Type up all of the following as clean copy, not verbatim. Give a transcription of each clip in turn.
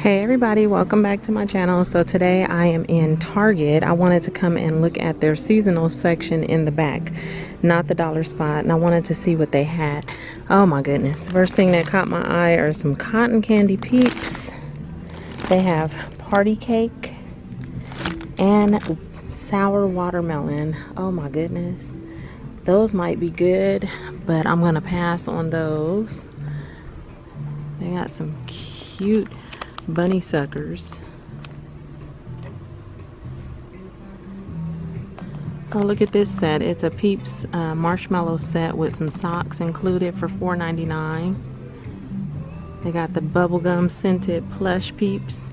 Hey everybody, welcome back to my channel. So today I am in Target. I wanted to come and look at their seasonal section in the back, not the dollar spot, and I wanted to see what they had. Oh my goodness, the first thing that caught my eye are some cotton candy peeps. They have party cake and sour watermelon. Oh my goodness, those might be good, but I'm gonna pass on those. They got some cute bunny suckers. Oh, look at this set. It's a Peeps marshmallow set with some socks included for $4.99. They got the bubblegum scented plush Peeps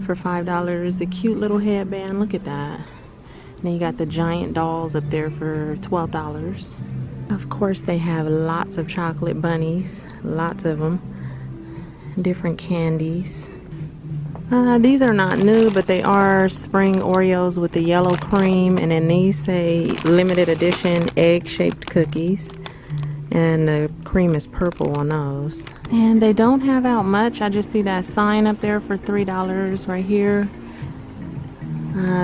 for $5. The cute little headband, look at that. And then you got the giant dolls up there for $12. Of course, they have lots of chocolate bunnies, lots of them, different candies. These are not new, but they are spring Oreos with the yellow cream, and then these say limited edition egg-shaped cookies, and the cream is purple on those. And they don't have out much. I just see that sign up there for $3 right here.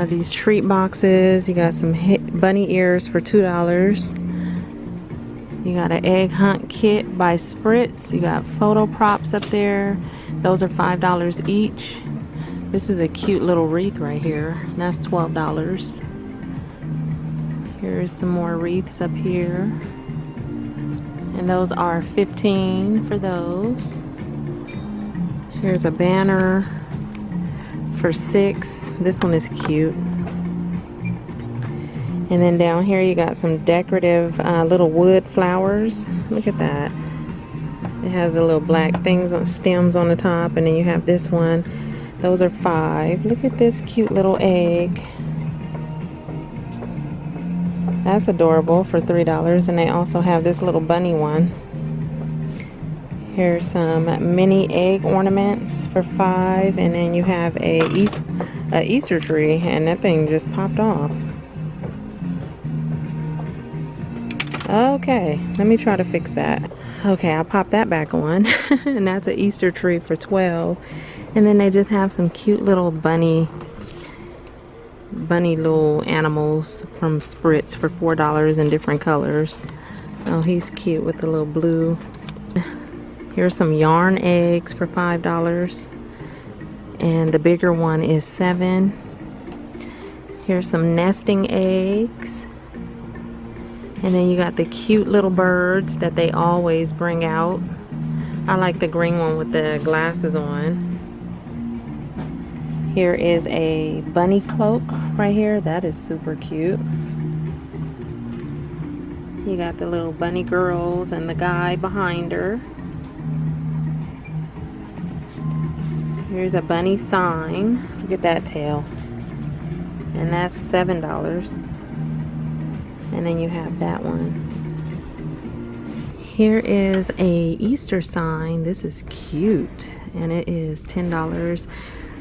These treat boxes, you got some bunny ears for $2. You got an egg hunt kit by Spritz. You got photo props up there. Those are $5 each. This is a cute little wreath right here. That's $12. Here's some more wreaths up here. And those are $15 for those. Here's a banner for $6. This one is cute. And then down here you got some decorative little wood flowers. Look at that. It has the little black things on stems on the top, and then you have this one. Those are $5. Look at this cute little egg. That's adorable for $3. And they also have this little bunny one. Here's some mini egg ornaments for $5. And then you have a Easter tree, and that thing just popped off. Okay, let me try to fix that. Okay, I'll pop that back on. And that's an Easter tree for $12. And then they just have some cute little bunny little animals from Spritz for $4 in different colors. Oh, he's cute with the little blue. Here's some yarn eggs for $5. And the bigger one is $7. Here's some nesting eggs. And then you got the cute little birds that they always bring out. I like the green one with the glasses on. Here is a bunny cloak right here. That is super cute. You got the little bunny girls and the guy behind her. Here's a bunny sign. Look at that tail. And that's $7. And then you have that one. Here is a Easter sign. This is cute, and it is $10.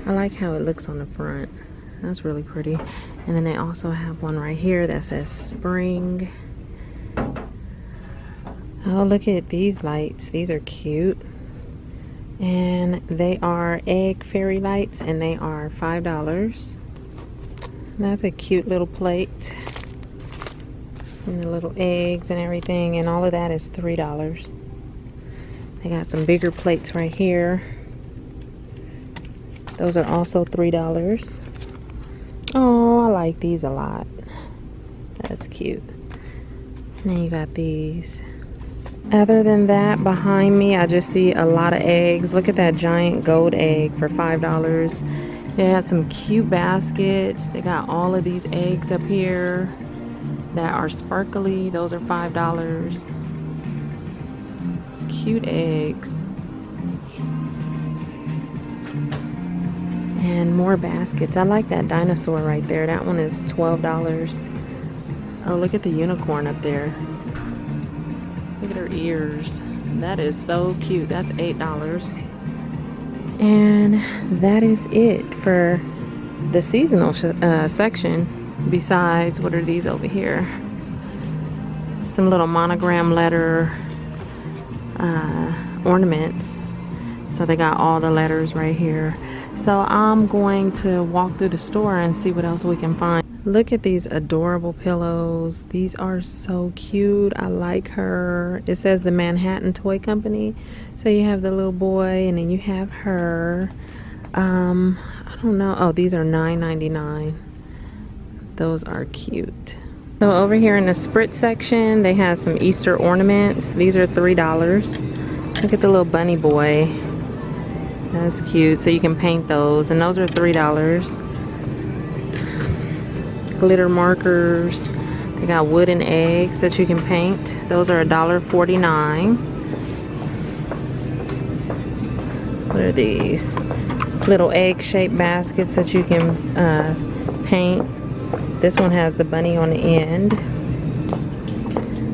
I like how it looks on the front. That's really pretty. And then they also have one right here that says spring. Oh, look at these lights. These are cute. And they are egg fairy lights, and they are $5. That's a cute little plate. And the little eggs and everything, and all of that is $3. They got some bigger plates right here. Those are also $3. Oh, I like these a lot. That's cute. And then you got these. Other than that, behind me I just see a lot of eggs. Look at that giant gold egg for $5. They got some cute baskets. They got all of these eggs up here that are sparkly. Those are $5. Cute eggs. And more baskets. I like that dinosaur right there. That one is $12. Oh, look at the unicorn up there. Look at her ears. That is so cute. That's $8. And that is it for the seasonal section. Besides, what are these over here? Some little monogram letter ornaments. So they got all the letters right here. So I'm going to walk through the store and see what else we can find. Look at these adorable pillows. These are so cute. I like her. It says the Manhattan Toy Company. So you have the little boy and then you have her. I don't know. Oh, these are $9.99. Those are cute. So over here in the sprit section, they have some Easter ornaments. These are $3. Look at the little bunny boy. That's cute. So you can paint those, and those are $3. Glitter markers. They got wooden eggs that you can paint. Those are $1.49. What are these? Little egg-shaped baskets that you can paint. This one has the bunny on the end.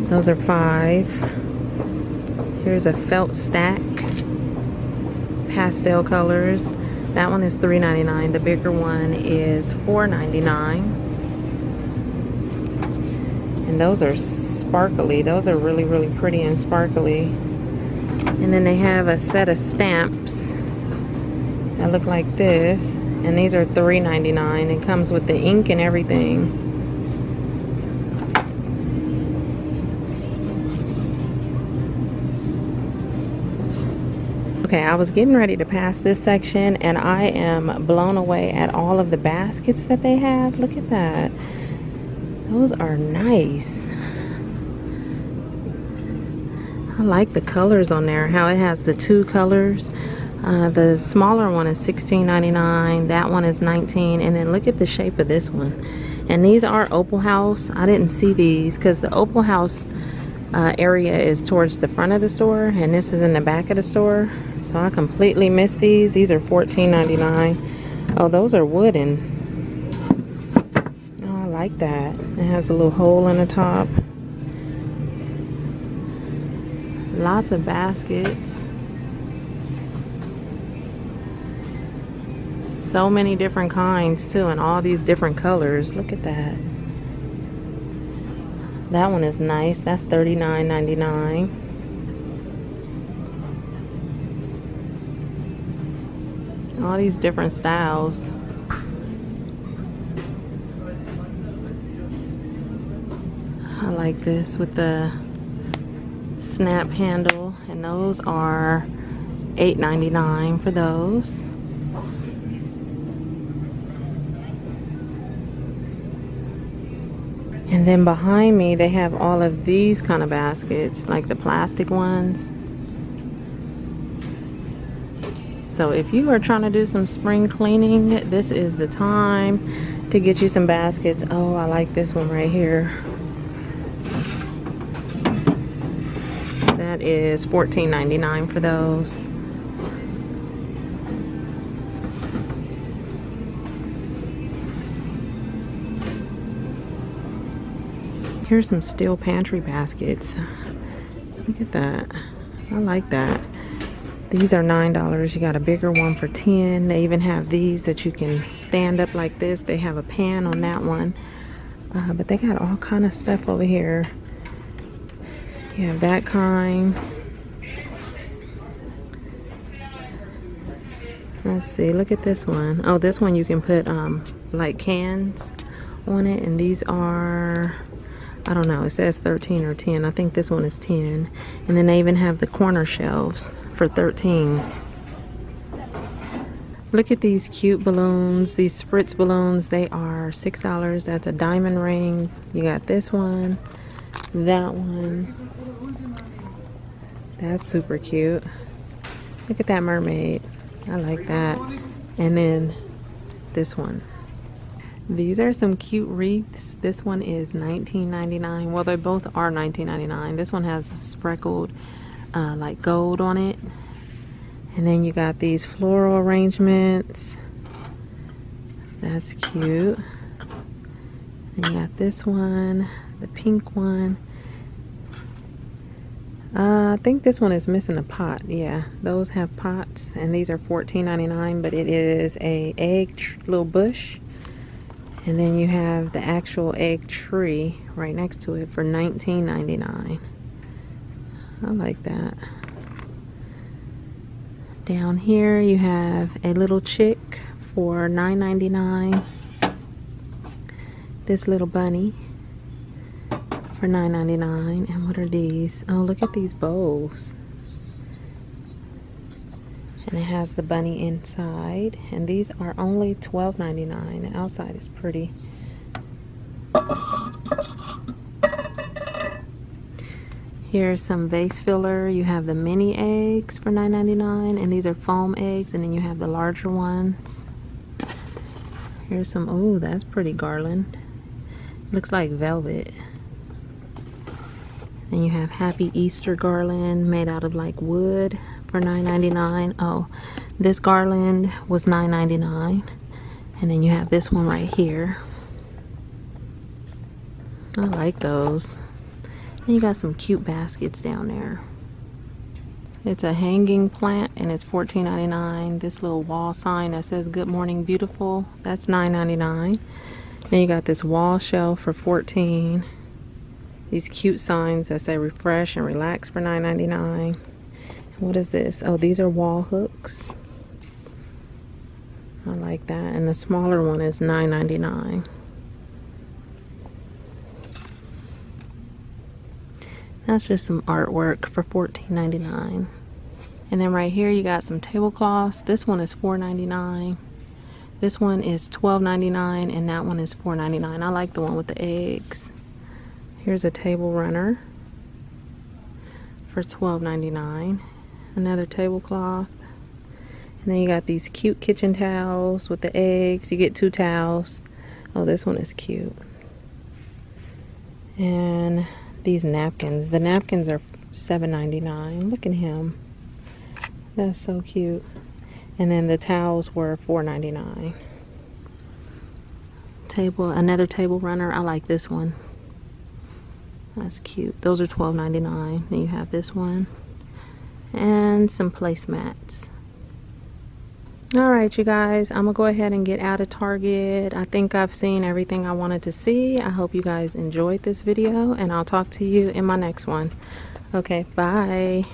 Those are $5. Here's a felt stack. Pastel colors. That one is $3.99. The bigger one is $4.99. And those are sparkly. Those are really, really pretty and sparkly. And then they have a set of stamps that look like this. And these are $3.99. It comes with the ink and everything. Okay, I was getting ready to pass this section and I am blown away at all of the baskets that they have. Look at that. Those are nice. I like the colors on there, how it has the two colors. The smaller one is $16.99. That one is $19. And then look at the shape of this one. And these are Opal House. I didn't see these because the Opal House area is towards the front of the store, and this is in the back of the store. So I completely missed these. These are $14.99. Oh, those are wooden. Oh, I like that. It has a little hole in the top. Lots of baskets. So many different kinds too, and all these different colors. Look at that. That one is nice. That's $39.99. All these different styles. I like this with the snap handle, and those are $8.99 for those. And then behind me they have all of these kind of baskets, like the plastic ones. So if you are trying to do some spring cleaning, this is the time to get you some baskets. Oh, I like this one right here. That is $14.99 for those. Here's some steel pantry baskets. Look at that. I like that. These are $9. You got a bigger one for $10. They even have these that you can stand up like this. They have a pan on that one. But they got all kind of stuff over here. You have that kind. Let's see, look at this one. Oh, this one you can put like cans on it, and these are, I don't know, it says 13 or 10. I think this one is 10. And then they even have the corner shelves for 13. Look at these cute balloons, these spritz balloons. They are $6. That's a diamond ring. You got this one, that one. That's super cute. Look at that mermaid. I like that. And then this one. These are some cute wreaths. This one is $19.99. Well, they both are $19.99. This one has speckled like gold on it. And then you got these floral arrangements. That's cute. And you got this one, the pink one. I think this one is missing a pot. Yeah, those have pots, and these are $14.99, but it is a egg little bush. And then you have the actual egg tree right next to it for $19.99. I like that. Down here you have a little chick for $9.99. This little bunny for $9.99. And what are these? Oh, look at these bows. And it has the bunny inside. And these are only $12.99. The outside is pretty. Here's some vase filler. You have the mini eggs for $9.99, and these are foam eggs, and then you have the larger ones. Here's some, oh, that's pretty garland. Looks like velvet. And you have Happy Easter garland made out of like wood for $9.99. Oh, this garland was $9.99. And then you have this one right here. I like those. And you got some cute baskets down there. It's a hanging plant and it's $14.99. This little wall sign that says Good Morning Beautiful, that's $9.99. Then you got this wall shelf for $14. These cute signs that say Refresh and Relax for $9.99. What is this? Oh, these are wall hooks. I like that. And the smaller one is $9.99. That's just some artwork for $14.99. And then right here you got some tablecloths. This one is $4.99. This one is $12.99, and that one is $4.99. I like the one with the eggs. Here's a table runner for $12.99. Another tablecloth. And then you got these cute kitchen towels with the eggs. You get 2 towels. Oh, this one is cute. And these napkins. The napkins are $7.99. Look at him. That's so cute. And then the towels were $4.99. Another table runner. I like this one. That's cute. Those are $12.99. Then you have this one. And some placemats. Alright, you guys, I'm gonna go ahead and get out of Target. I think I've seen everything I wanted to see. I hope you guys enjoyed this video, and I'll talk to you in my next one. Okay, bye.